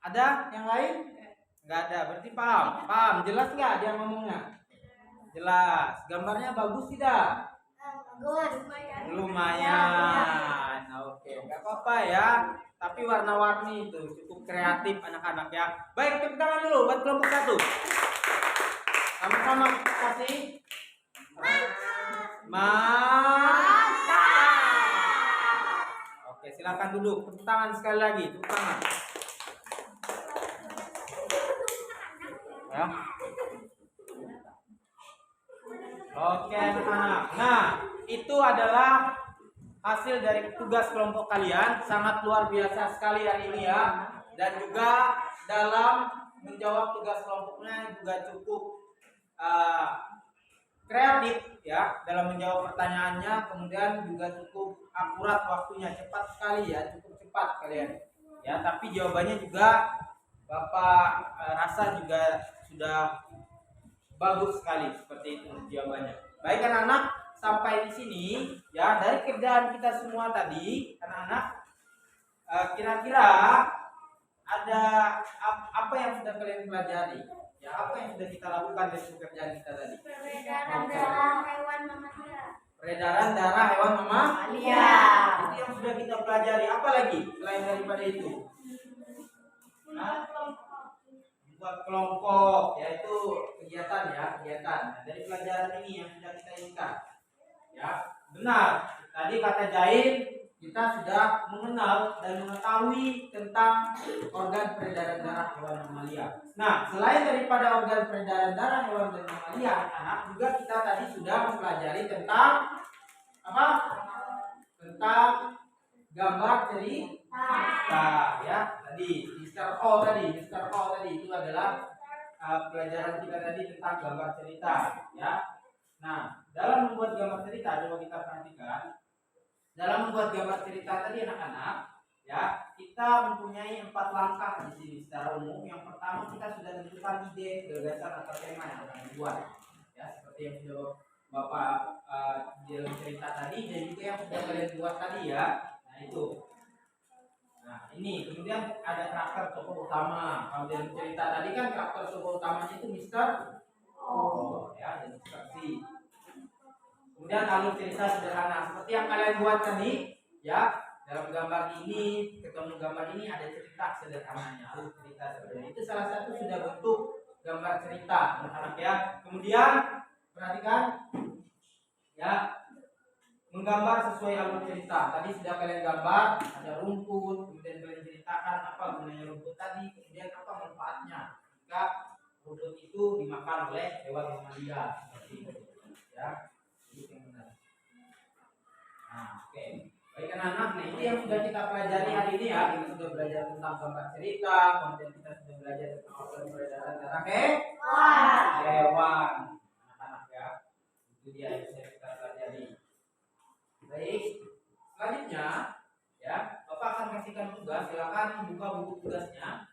Ada yang lain? Nggak ada. Berarti paham. Paham. Jelas nggak dia ngomongnya? Jelas. Gambarnya bagus tidak? Bagus. Lumayan. Oke, nggak apa-apa ya. Tapi warna-warni itu cukup kreatif anak-anak ya. Baik, tepuk tangan dulu buat kelompok 1. Sama-sama kita kasih. Mantap. Oke, silakan duduk. Tepuk tangan sekali lagi. Tepuk tangan. Ya. Oke, anak-anak. Nah, itu adalah hasil dari tugas kelompok kalian. Sangat luar biasa sekali hari ini ya. Dan juga dalam menjawab tugas kelompoknya juga cukup kreatif ya dalam menjawab pertanyaannya. Kemudian juga cukup akurat waktunya, cepat sekali ya, cukup cepat kalian ya. Tapi jawabannya juga Bapak rasa juga sudah bagus sekali seperti itu jawabannya. Baik anak-anak, sampai di sini ya dari kerjaan kita semua tadi anak-anak. Kira-kira ada apa yang sudah kalian pelajari? Ya, apa yang sudah kita lakukan dari pekerjaan kita tadi? Peredaran darah hewan mamalia. Peredaran darah hewan mamalia. Itu yang sudah kita pelajari. Apa lagi selain daripada itu? Nah, buat kelompok, yaitu kegiatan ya, kegiatan. Nah, dari pelajaran ini yang sudah kita inginkan. Ya, benar. Tadi kata Jain, kita sudah mengenal dan mengetahui tentang organ peredaran darah hewan mamalia. Nah, selain daripada organ peredaran darah hewan dan mamalia, anak juga kita tadi sudah mempelajari tentang apa? Tentang gambar cerita, ya. Tadi Mr. O tadi itu adalah pelajaran kita tadi tentang gambar cerita, ya. Nah, dalam membuat gambar cerita, coba kita perhatikan. Dalam membuat gambar cerita tadi anak-anak, ya, kita mempunyai 4 langkah di sini secara umum. Yang pertama kita sudah tentukan ide, gagasan atau tema yang akan dibuat, ya, seperti yang sudah Bapak di dalam cerita tadi dan juga yang sudah kalian buat tadi, ya. Nah, itu. Nah, ini kemudian ada karakter tokoh utama. Kalau dalam cerita tadi kan karakter tokoh utamanya itu Mister O, ya, dan instruksi. Kemudian alur cerita sederhana seperti yang kalian buat tadi, ya. Dalam gambar ini, ketemu gambar ini ada cerita sederhananya, alur cerita sederhana. Itu salah satu sudah bentuk gambar cerita, anak-anak, ya. Kemudian perhatikan, ya, menggambar sesuai alur cerita. Tadi sudah kalian gambar, ada rumput, kemudian kalian ceritakan apa gunanya rumput tadi, kemudian apa manfaatnya jika rumput itu dimakan oleh hewan mamalia, seperti itu, ya. Itu yang benar. Nah, oke. Baik anak-anak, nah itu yang sudah kita pelajari hari ini, ya. Kita sudah belajar tentang gambar cerita, kemudian kita sudah belajar tentang perbedaan darah hewan, anak-anak, ya. Itu dia yang sudah kita pelajari. Baik, selanjutnya, ya, Bapak akan kasihkan tugas. Silakan buka buku tugasnya.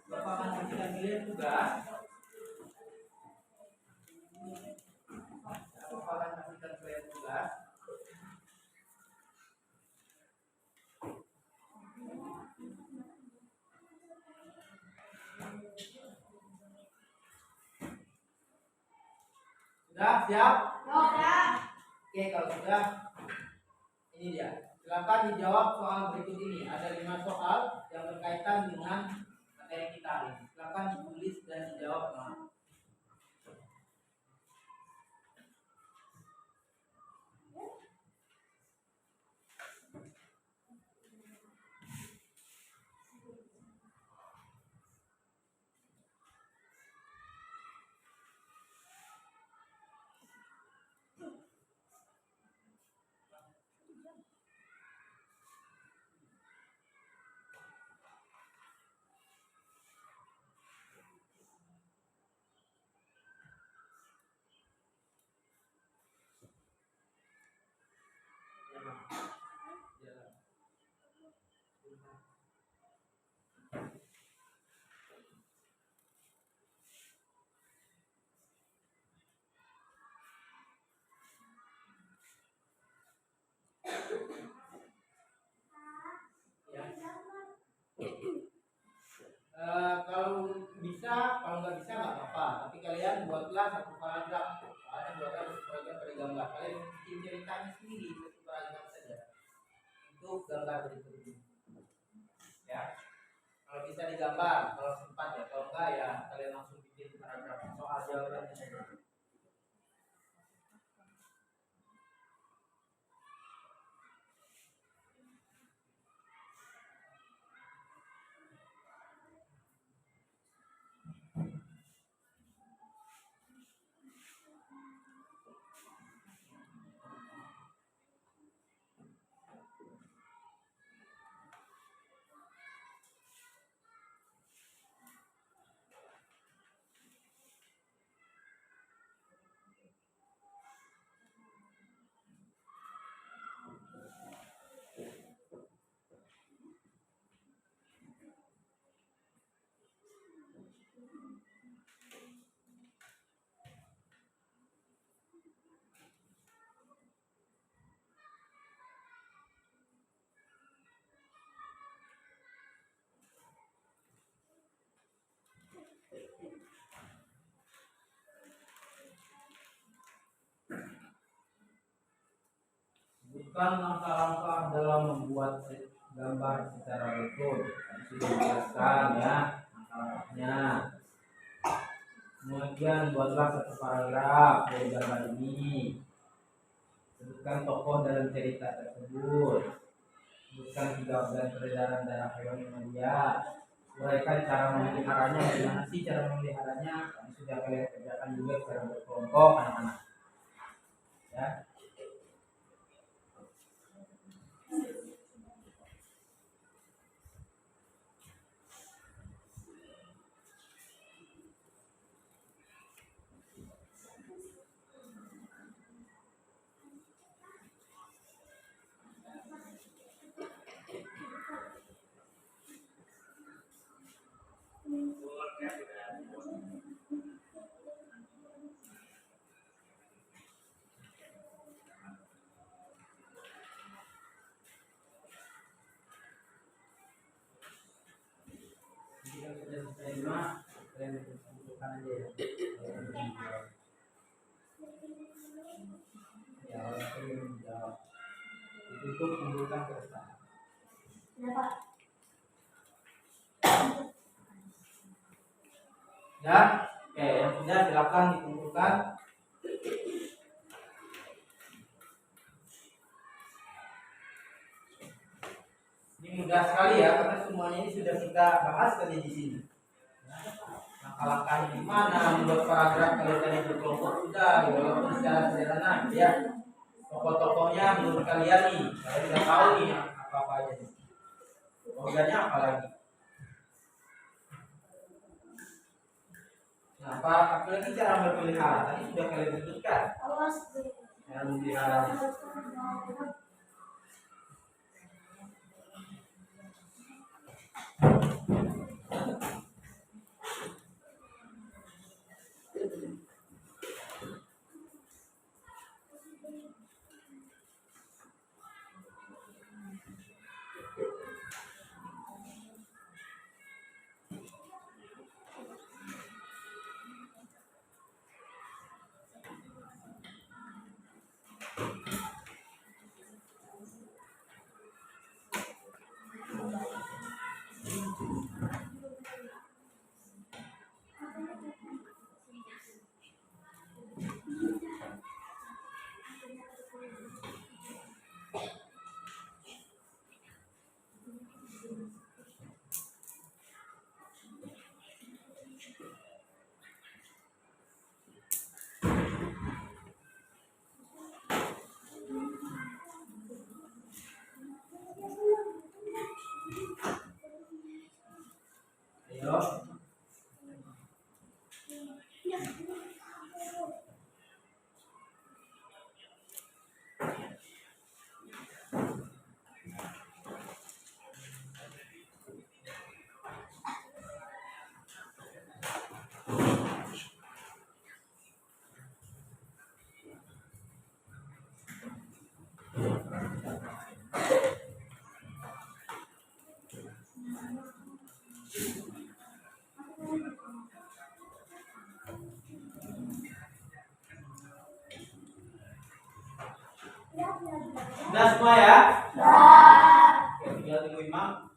Bapak akan kasihkan kalian tugas. Bapak akan kasihkan kalian tugas. Sudah siap? Oke, kalau sudah, ini dia. Silakan dijawab soal berikut ini. Ada 5 soal yang berkaitan dengan materi kita ini. Silakan ditulis dan dijawab. Kalau bisa, kalau nggak bisa nggak apa-apa. Tapi kalian buatlah satu paragraf. Kalian buatlah satu paragraf pada gambar. Kalian bikin ceritanya sendiri satu paragraf saja. Itu gambar berikut ini. Ya. Kalau bisa digambar, kalau sempat ya. Kalau enggak ya kalian langsung bikin paragraf soal jawabannya saja. Bukan langkah-langkah dalam membuat gambar secara betul. Tadi sudah dijelaskan, ya, langkah-langkahnya. Kemudian buatlah satu paragraf dari gambar ini. Sebutkan tokoh dalam cerita tersebut. Sebutkan 3 organ peredaran darah hewan mamalia. Uraikan cara memeliharanya. Bagaimana sih cara memeliharanya? Kami sudah kalian kerjakan juga secara berkelompok, anak-anak. Ya. Ya, ditutup kumpulkan keresahan. Ya, oke, yang sudah silakan dikumpulkan. Ini mudah sekali ya, karena semuanya ini sudah kita bahas tadi di sini. Langkah-langkahnya di mana, membuat paragraf kalian berkelompok sudah, walaupun secara sederhana, ya. Tokoh-tokohnya menurut kalian nih, saya sudah tahu nih apa-apa aja nih. Organnya apa lagi? Nah, apa lagi cara berpelihara? Tadi sudah kalian sebutkan. Cara memelihara. Ayo. Sudah semua ya? Oke, tinggal tunggu Imam.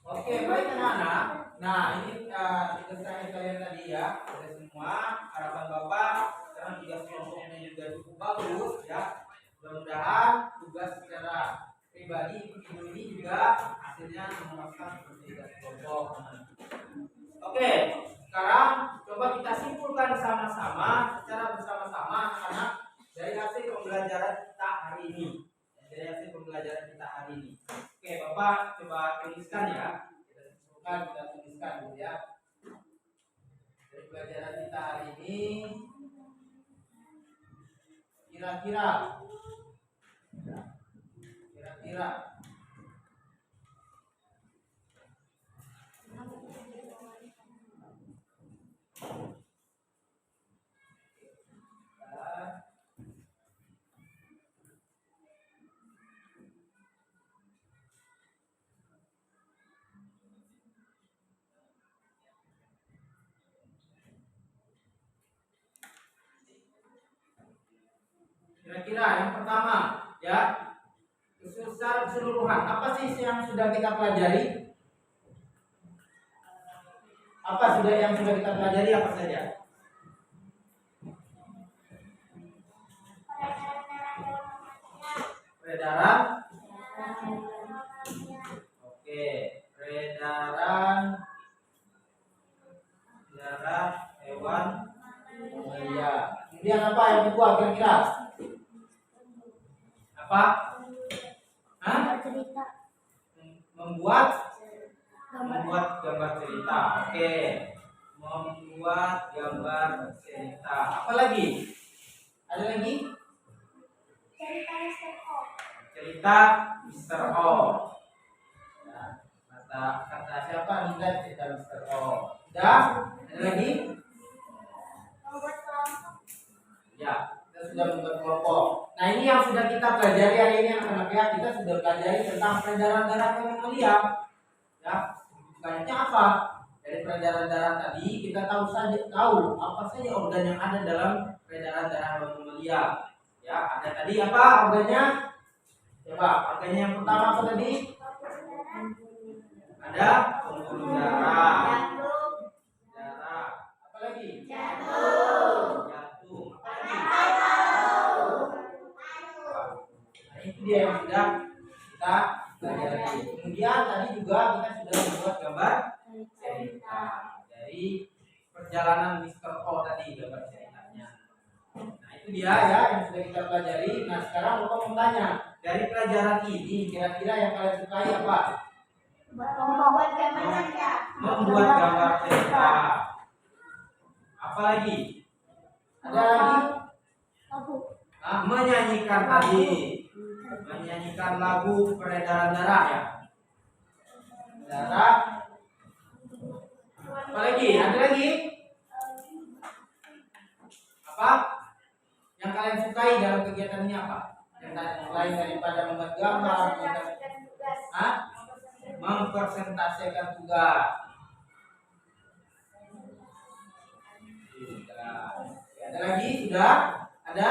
Oke, baik anak-anak. Nah, ini tugas kalian tadi ya. Sudah semua. Harapan Bapak sekarang tugas kelompoknya juga cukup bagus ya. Mudah-mudahan tugas secara pribadi ini juga hasilnya memuaskan seperti tugas kelompok. Oke, sekarang coba kita simpulkan sama-sama secara bersama-sama anak-anak dari hasil pembelajaran kita hari ini. Dari hasil pembelajaran kita hari ini. Oke, Bapak coba tuliskan ya. Kita tuliskan dulu ya. Dari pelajaran kita hari ini kira-kira yang pertama ya, secara keseluruhan apa sih yang sudah kita pelajari? Apa yang sudah kita pelajari apa saja? Peredaran. Oke, peredaran darah hewan mamalia. Kemudian apa yang kedua kira-kira? Apa? Membuat gambar cerita. Oke. Membuat gambar cerita. Apa lagi? Ada lagi? Cerita Mr. O. Ya, kata siapa nih cerita Mr. O? Sudah? Ada lagi? Ya, kita sudah membuat kelompok. Nah, ini yang sudah kita pelajari hari ini anak-anak ya. Kita sudah pelajari tentang peredaran darah mamalia. Ya, banyaknya apa? Dari peredaran darah tadi kita tahu apa saja organ yang ada dalam peredaran darah mamalia. Ya, ada tadi apa organnya? Coba, organnya yang pertama apa tadi? Ada pembuluh darah. Darah. Apa lagi? Jantung. Apa lagi? Nah, itu dia yang sudah kita pelajari. Kemudian tadi juga kita sudah membuat gambar cerita dari perjalanan Mr. O tadi, gambar ceritanya. Nah, itu dia ya yang sudah kita pelajari. Nah, sekarang Bapak mau tanya, dari pelajaran ini kira-kira yang kalian sukai apa? Membuat gambar cerita. Membuat gambar cerita. Apa lagi? Ada lagi? Nah, menyanyikan tadi. Menyanyikan lagu peredaran darah ya. Darah. Apa lagi? Ada lagi? Apa? Yang kalian sukai dalam kegiatan ini apa? Yang lain daripada membuat gambar, mempresentasikan tugas. Ada lagi? Sudah? Ada?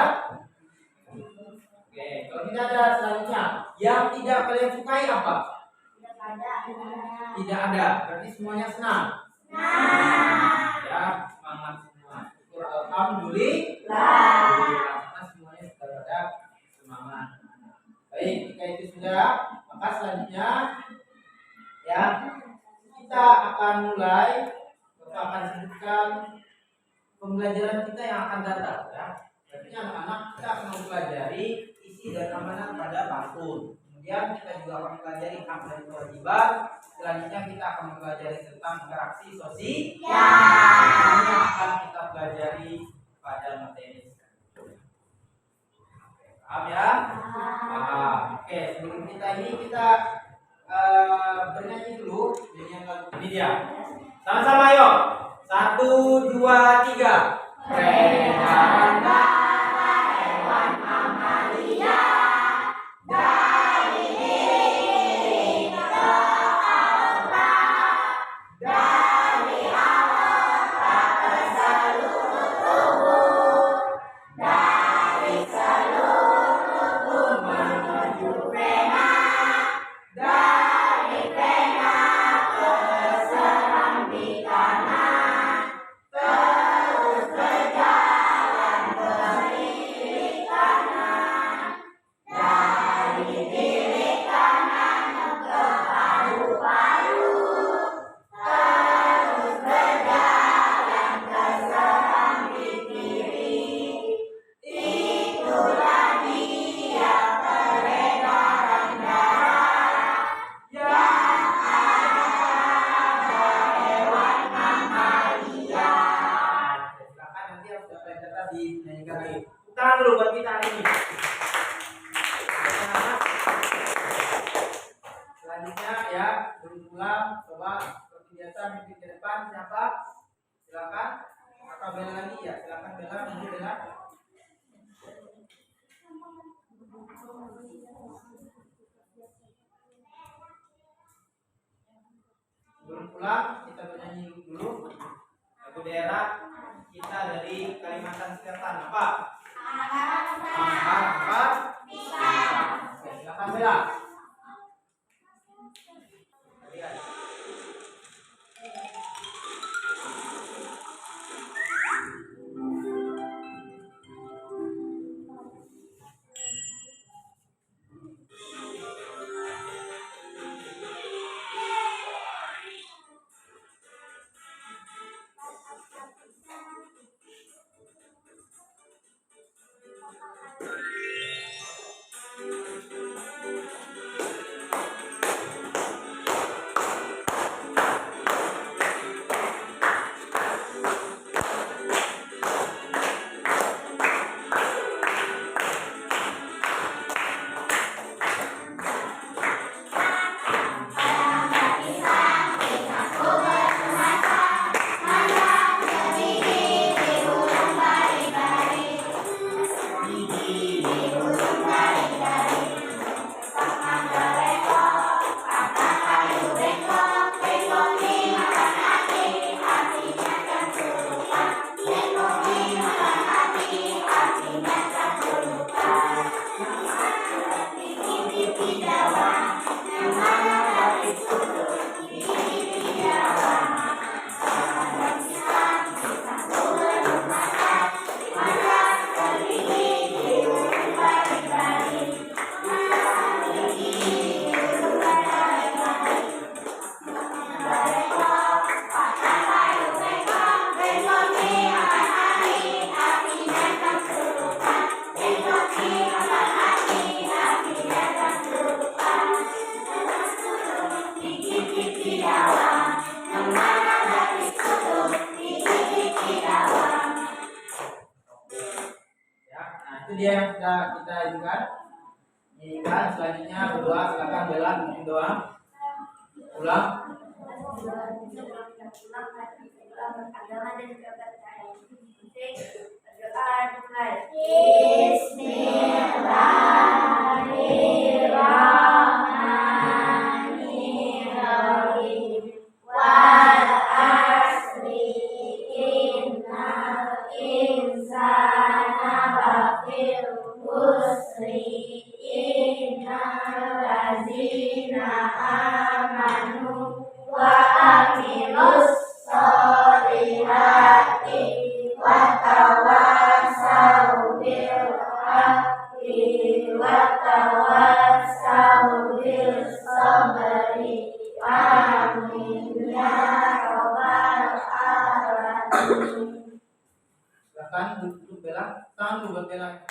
Oke, kalau tidak ada selanjutnya, yang tidak kalian sukai apa? Tidak ada. Berarti semuanya senang. Ya, semangat semua. Syukur alhamdulillah. Karena semuanya sudah ada semangat. Baik, jika itu sudah, maka selanjutnya ya kita akan mulai. Bapak akan sebutkan pembelajaran kita yang akan datang ya. Berarti anak-anak kita akan mempelajari isi dan amanat pada pantun. Kemudian kita juga akan mempelajari hak dan kewajiban. Selanjutnya kita akan mempelajari tentang interaksi sosial. Ini akan kita pelajari pada materi selanjutnya. Paham ya? Paham. Oke, sebelum kita bernyanyi dulu nyanyian lagu ini dia. Sama-sama yuk. 1, 2, 3. Peredaran darah hewan mamalia dari diri ke aorta, dari aorta ke seluruh tubuh, dari seluruh tubuh menuju vena, dari vena ke serambi kanan, terus berjalan ke kiri kanan, dari kiri kanan ke paru-paru, terus berjalan ke serambi kiri. Itulah dia peredaran darah yang ada pada hewan mamalia. Silakan nanti yang sudah belajar tadi nyanyikan lagi. Tangan dulu buat kita hari ini. Selanjutnya ya, belum pulang, coba seperti biasa mimpi ke depan siapa? Silakan. Kakak Bella lagi ya, silakan Bella, nanti Bella. Sebelum pulang kita bernyanyi dulu lagu daerah kita dari Kalimantan Selatan apa? Angkat pisang. Oke, silakan Bella. Lihat. Ya, nah itu dia yang sudah kita inginkan. Selanjutnya berdoa, silakan Bella bikin doa. Ulang. Agama dan kepercayaan. Berdoa dimulai. Bismillahirrahmanirrahim. Wal asri innal insana lafil khusri innal ladzina amanu wa amilus solihati wa tawassaw bil haqqi wa tawassaw bis sabri. Amin ya rabbal alamin. Silakan untuk Bella. Tangan buat Bella.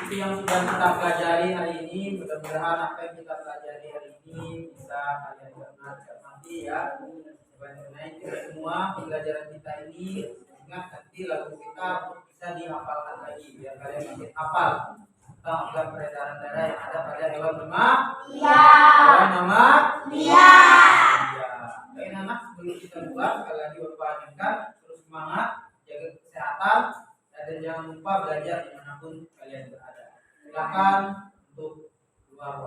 Itu yang sudah kita pelajari hari ini. Mudah-mudahan apa yang kita pelajari hari ini bisa kalian cermati ya. Sebenarnya kita semua pembelajaran kita ini ingat nanti lagu kita untuk bisa dihafalkan lagi biar kalian makin hafal tentang organ peredaran darah yang ada pada hewan lemak. Iya. Hewan lemak. Iya. Ya. Baik anak, sebelum kita buat sekali lagi Bapak ingatkan terus semangat, jaga kesehatan dan jangan lupa belajar dimanapun kalian berada. Silakan untuk keluar.